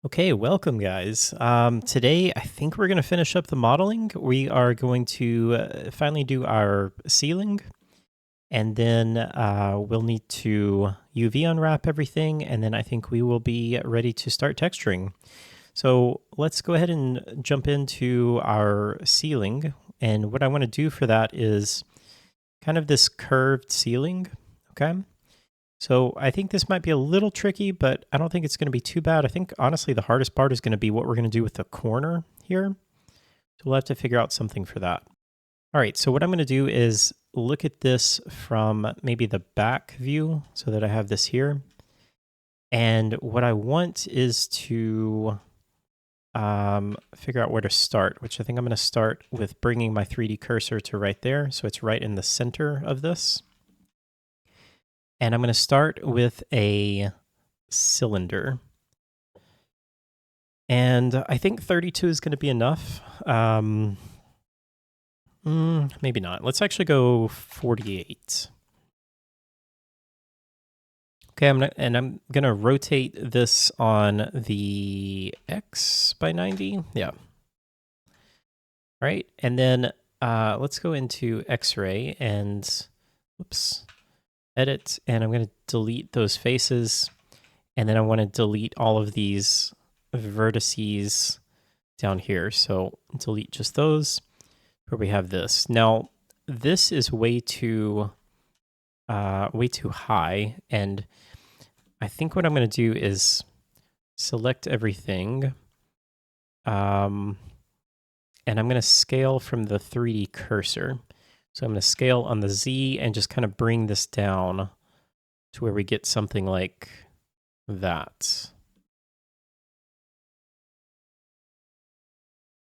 Okay, welcome guys. Today I think we're going to finish up the modeling. We are going to finally do our ceiling, and then we'll need to UV unwrap everything, and then I think we will be ready to start texturing. So let's go ahead and jump into our ceiling, and what I want to do for that is kind of this curved ceiling, okay? So I think this might be a little tricky, but I don't think it's going to be too bad. I think honestly the hardest part is going to be what we're going to do with the corner here. So we'll have to figure out something for that. All right, so what I'm going to do is look at this from maybe the back view so that I have this here. And what I want is to figure out where to start, which I think I'm going to start with bringing my 3D cursor to right there. So it's right in the center of this. And I'm going to start with a cylinder. And I think 32 is going to be enough. Maybe not. Let's actually go 48. Okay, I'm gonna rotate this on the X by 90. Yeah. Right, and then let's go into X-ray and edit, and I'm gonna delete those faces, and then I want to delete all of these vertices down here. So delete just those where we have this. Now this is way too high, and I think what I'm going to do is select everything, and I'm going to scale from the 3D cursor. So I'm going to scale on the Z and just kind of bring this down to where we get something like that.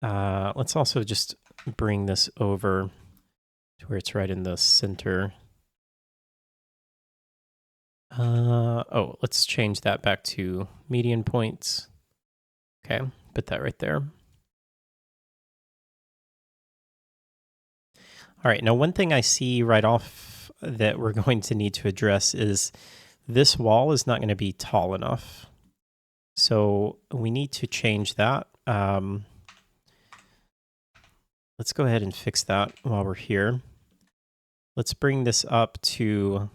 Let's also just bring this over to where it's right in the center. Oh, let's change that back to median points. Okay, put that right there. All right, now one thing I see right off that we're going to need to address is this wall is not going to be tall enough. So we need to change that. Let's go ahead and fix that while we're here. Let's bring this up to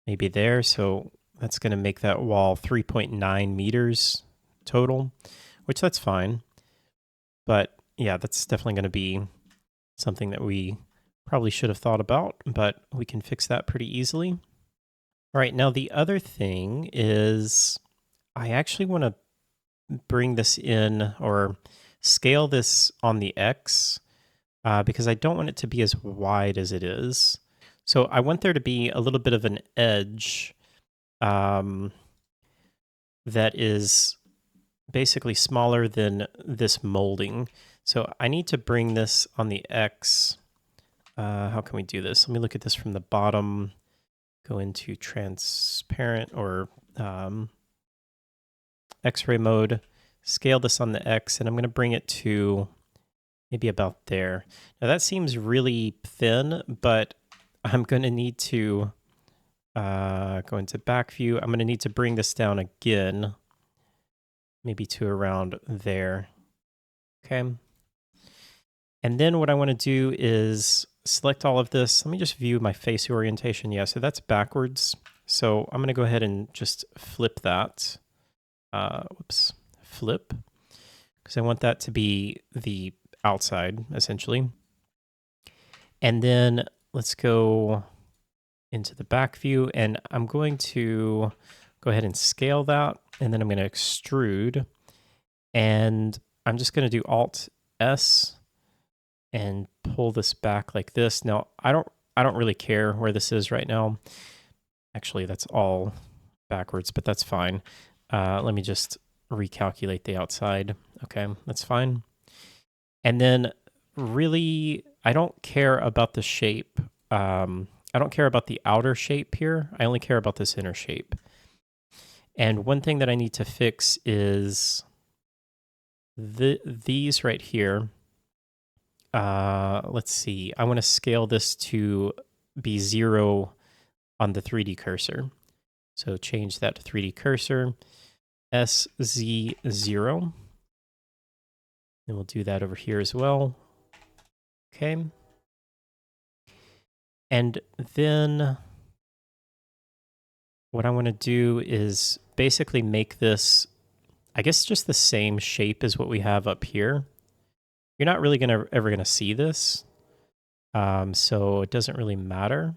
maybe there. So that's going to make that wall 3.9 meters total, which that's fine. But yeah, that's definitely going to be something that we probably should have thought about, but we can fix that pretty easily. All right, now the other thing is I actually want to bring this in or scale this on the X because I don't want it to be as wide as it is. So I want there to be a little bit of an edge that is basically smaller than this molding. So I need to bring this on the X. How can we do this? Let me look at this from the bottom, go into transparent or X-ray mode, scale this on the X, and I'm going to bring it to maybe about there. Now that seems really thin, but I'm going to need to go into back view. I'm going to need to bring this down again, maybe to around there. Okay. And then what I want to do is select all of this. Let me just view my face orientation. Yeah, so that's backwards. So I'm going to go ahead and just flip that. Flip. Because I want that to be the outside, essentially. And then let's go into the back view, and I'm going to go ahead and scale that, and then I'm going to extrude, and I'm just going to do Alt-S and pull this back like this. Now, I don't really care where this is right now. Actually, that's all backwards, but that's fine. Let me just recalculate the outside. Okay, that's fine. And then really, I don't care about the shape. I don't care about the outer shape here. I only care about this inner shape. And one thing that I need to fix is these right here. Let's see. I want to scale this to be 0 on the 3D cursor. So change that to 3D cursor. SZ0. And we'll do that over here as well. Okay. And then what I want to do is basically make this, I guess, just the same shape as what we have up here. You're not really ever gonna see this, so it doesn't really matter.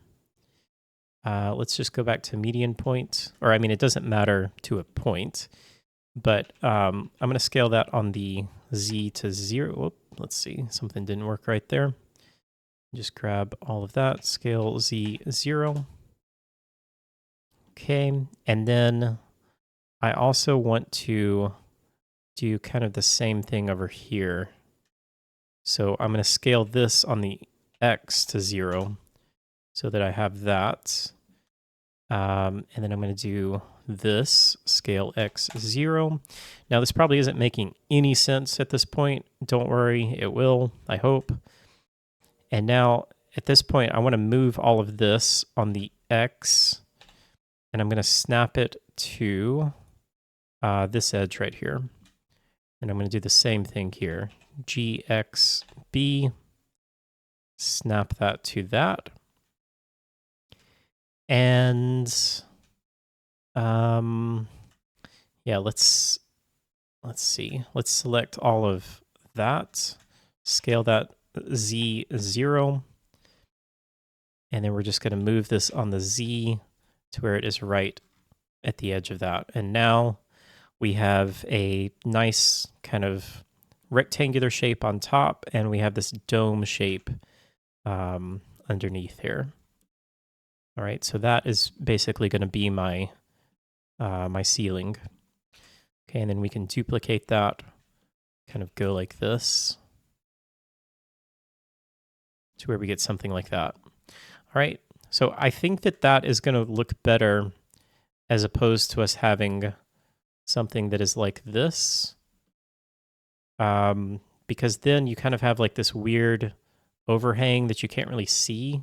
Let's just go back to median point, or I mean, it doesn't matter to a point, but I'm going to scale that on the Z to 0. Whoop, let's see, something didn't work right there. Just grab all of that, scale Z 0. Okay, and then I also want to do kind of the same thing over here. So I'm going to scale this on the X to 0 so that I have that. And then I'm going to do this, scale X 0. Now this probably isn't making any sense at this point. Don't worry, it will, I hope. And now at this point, I want to move all of this on the X, and I'm going to snap it to this edge right here. And I'm going to do the same thing here. GXB, snap that to that. And yeah, let's see. Let's select all of that, scale that Z0, and then we're just going to move this on the Z to where it is right at the edge of that. And now we have a nice kind of rectangular shape on top, and we have this dome shape underneath here. All right, so that is basically going to be my my ceiling. Okay, and then we can duplicate that, kind of go like this to where we get something like that. All right, so I think that that is going to look better as opposed to us having something that is like this, because then you kind of have like this weird overhang that you can't really see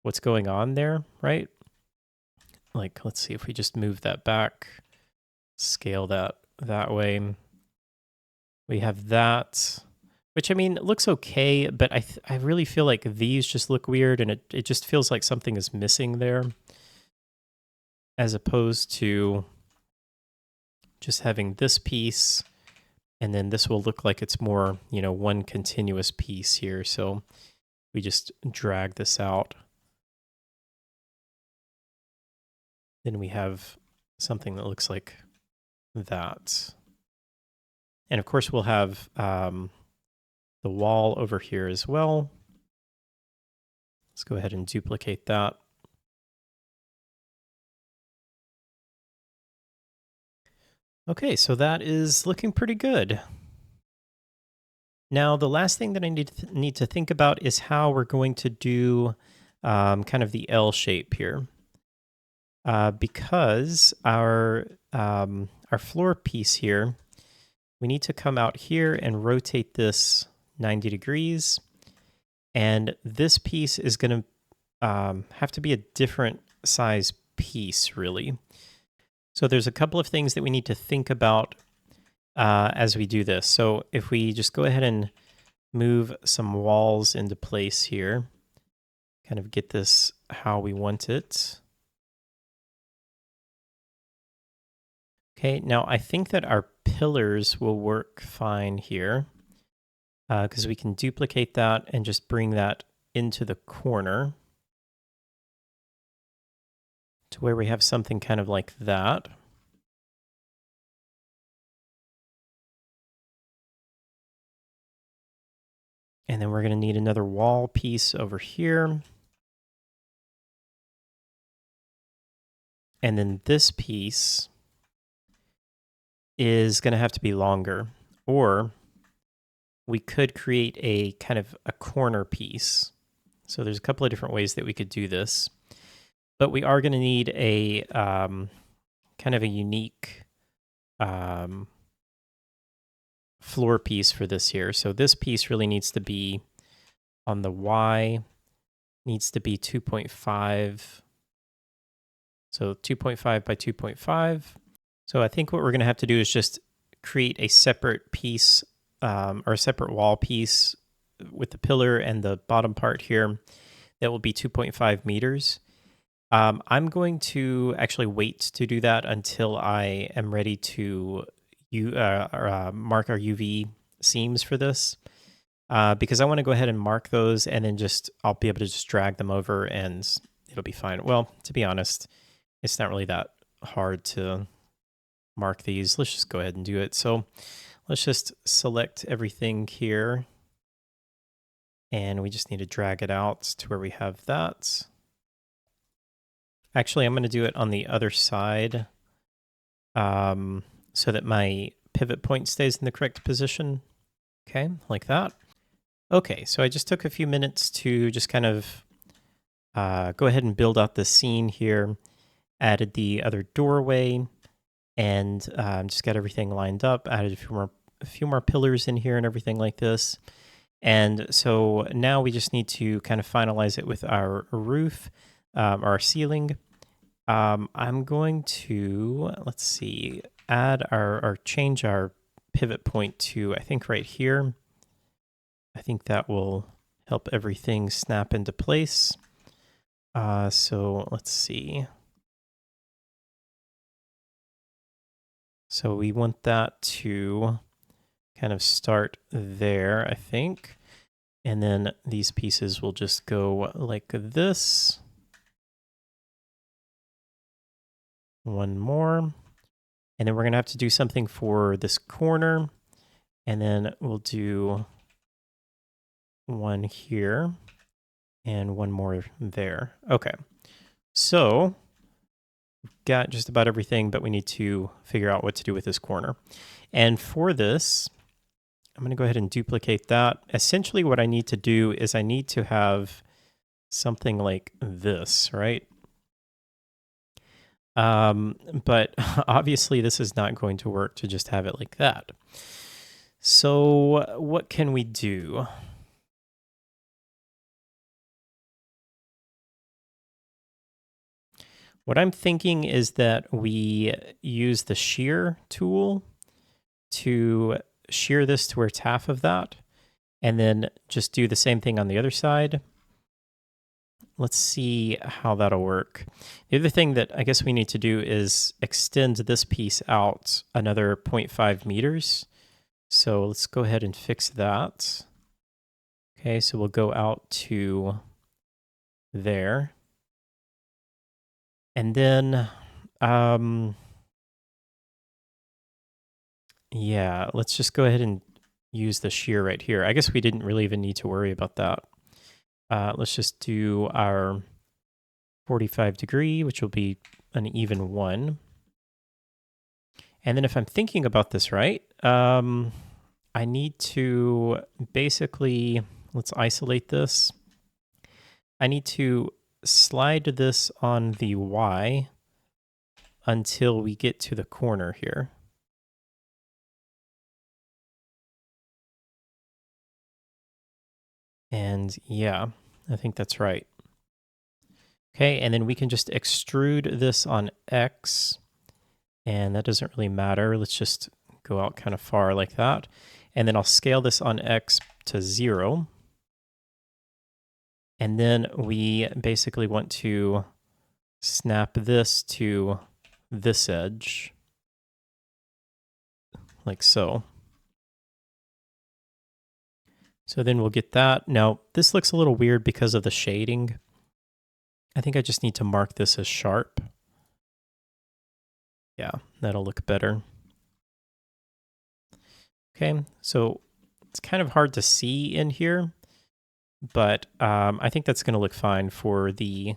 what's going on there, right? Like, let's see if we just move that back, scale that way. We have that, which I mean, it looks okay, but I really feel like these just look weird, and it just feels like something is missing there, as opposed to just having this piece, and then this will look like it's more, you know, one continuous piece here. So we just drag this out. Then we have something that looks like that. And of course, we'll have the wall over here as well. Let's go ahead and duplicate that. Okay, so that is looking pretty good. Now, the last thing that I need to think about is how we're going to do kind of the L shape here. Because our floor piece here, we need to come out here and rotate this 90 degrees. And this piece is going to have to be a different size piece, really. So there's a couple of things that we need to think about as we do this. So if we just go ahead and move some walls into place here, kind of get this how we want it. Okay, now I think that our pillars will work fine here because we can duplicate that and just bring that into the corner to where we have something kind of like that. And then we're going to need another wall piece over here. And then this piece is going to have to be longer, or we could create a kind of a corner piece. So there's a couple of different ways that we could do this, but we are going to need a kind of a unique floor piece for this here. So this piece really needs to be on the Y, needs to be 2.5. So 2.5 by 2.5. So I think what we're going to have to do is just create a separate piece or a separate wall piece with the pillar and the bottom part here that will be 2.5 meters. I'm going to actually wait to do that until I am ready to mark our UV seams for this, because I want to go ahead and mark those, and then I'll be able to just drag them over and it'll be fine. Well, to be honest, it's not really that hard to mark these. Let's just go ahead and do it. So let's just select everything here, and we just need to drag it out to where we have that. Actually, I'm going to do it on the other side, so that my pivot point stays in the correct position. Okay, like that. Okay, so I just took a few minutes to just kind of go ahead and build out the scene here, added the other doorway, and just got everything lined up, added a few more pillars in here and everything like this. And so now we just need to kind of finalize it with our roof, our ceiling. I'm going to, let's see, add or change our pivot point to, I think, right here. I think that will help everything snap into place. So let's see. So we want that to kind of start there, I think. And then these pieces will just go like this. One more. And then we're going to have to do something for this corner. And then we'll do one here and one more there. Okay. So we've got just about everything, but we need to figure out what to do with this corner. And for this, I'm going to go ahead and duplicate that. Essentially what I need to do is I need to have something like this, right? But obviously this is not going to work to just have it like that. So what can we do? What I'm thinking is that we use the shear tool to shear this to where it's half of that, and then just do the same thing on the other side. Let's see how that'll work. The other thing that I guess we need to do is extend this piece out another 0.5 meters. So let's go ahead and fix that. Okay, so we'll go out to there. And then, yeah, let's just go ahead and use the shear right here. I guess we didn't really even need to worry about that. Let's just do our 45 degree, which will be an even 1. And then if I'm thinking about this right, I need to basically, let's isolate this. I need to slide this on the Y until we get to the corner here. And yeah, I think that's right. Okay, and then we can just extrude this on X, and that doesn't really matter. Let's just go out kind of far like that. And then I'll scale this on X to 0. And then we basically want to snap this to this edge, like so. So then we'll get that. Now, this looks a little weird because of the shading. I think I just need to mark this as sharp. Yeah, that'll look better. Okay, so it's kind of hard to see in here, but I think that's going to look fine for the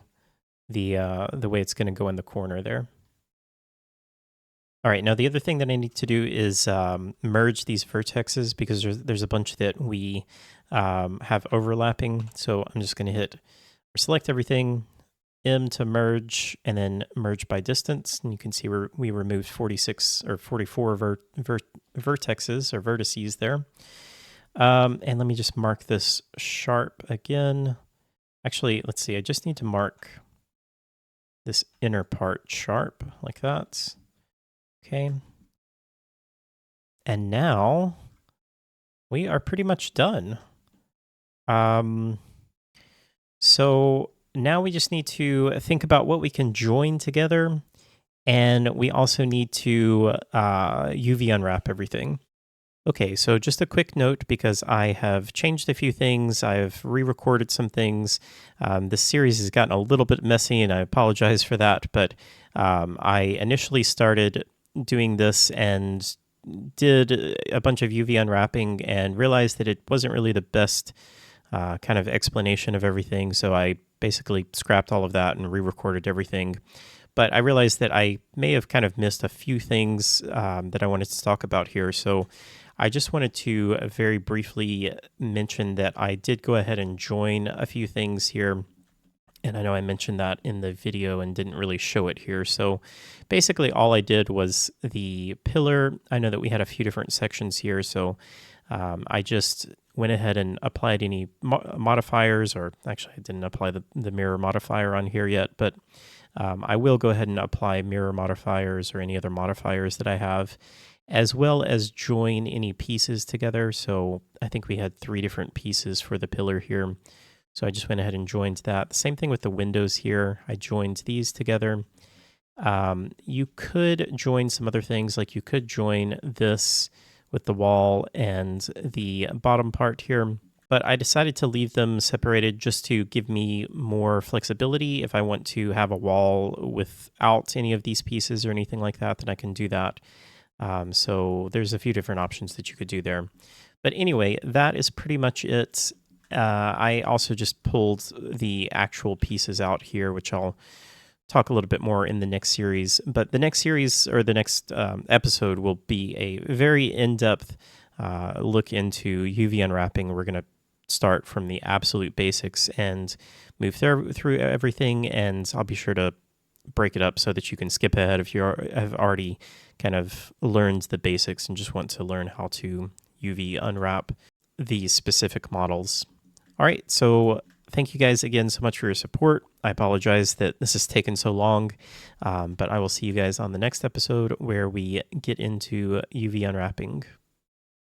way it's going to go in the corner there. All right, now the other thing that I need to do is merge these vertexes because there's a bunch that we have overlapping. So I'm just going to hit or select everything, M to merge, and then merge by distance. And you can see we removed 46 or 44 vertexes or vertices there. And let me just mark this sharp again. Actually, let's see. I just need to mark this inner part sharp like that. Okay. And now we are pretty much done. Um, so now we just need to think about what we can join together. And we also need to UV unwrap everything. Okay, so just a quick note because I have changed a few things. I've re recorded some things. This series has gotten a little bit messy, and I apologize for that. But I initially started doing this and did a bunch of UV unwrapping and realized that it wasn't really the best kind of explanation of everything. So I basically scrapped all of that and re recorded everything. But I realized that I may have kind of missed a few things that I wanted to talk about here. So I just wanted to very briefly mention that I did go ahead and join a few things here. And I know I mentioned that in the video and didn't really show it here. So basically, all I did was the pillar. I know that we had a few different sections here. So I just went ahead and applied any modifiers, or actually, I didn't apply the mirror modifier on here yet, but I will go ahead and apply mirror modifiers or any other modifiers that I have, as well as join any pieces together. So I think we had 3 different pieces for the pillar here. So I just went ahead and joined that. The same thing with the windows here. I joined these together. You could join some other things, like you could join this with the wall and the bottom part here. But I decided to leave them separated just to give me more flexibility. If I want to have a wall without any of these pieces or anything like that, then I can do that. So there's a few different options that you could do there. But anyway, that is pretty much it. I also just pulled the actual pieces out here, which I'll talk a little bit more in the next series. But the next series, or the next episode, will be a very in-depth look into UV unwrapping. We're going to start from the absolute basics and move through everything, and I'll be sure to break it up so that you can skip ahead if you have already kind of learned the basics and just want to learn how to UV unwrap these specific models. All right, so thank you guys again so much for your support. I apologize that this has taken so long, but I will see you guys on the next episode where we get into UV unwrapping.